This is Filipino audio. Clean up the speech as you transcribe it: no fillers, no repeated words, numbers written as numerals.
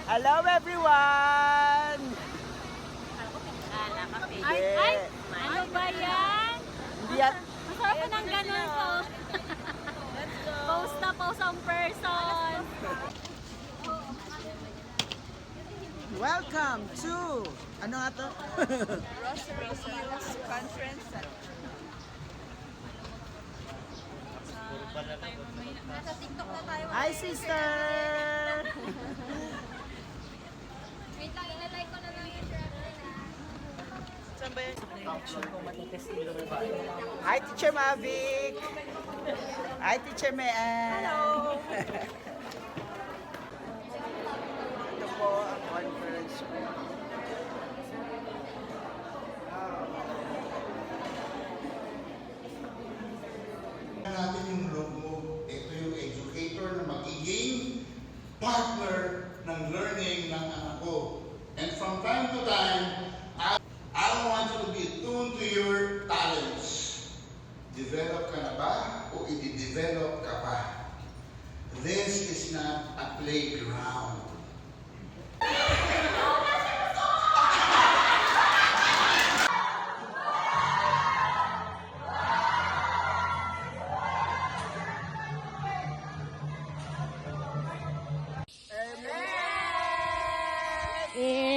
Hello everyone! Ay, ano ba yan? Hindi at Masarap pa ng ganun po. Post na post ang person. welcome to ano nga to? Rosary Hills Conference Center. Nasa TikTok na tayo. Hi sister! Wait lang, ilalike ko na lang yung shirt. Hi Teacher Mavic! Hi Teacher Mean! Hello! Ito po ang conference ko. Natin yung logo. Ito yung educator na magiging partner ng learning ng anak ko. And from time to time, I want you to be tuned to your talents. Develop ka na ba o i-develop ka pa? This is not a playground. Amen!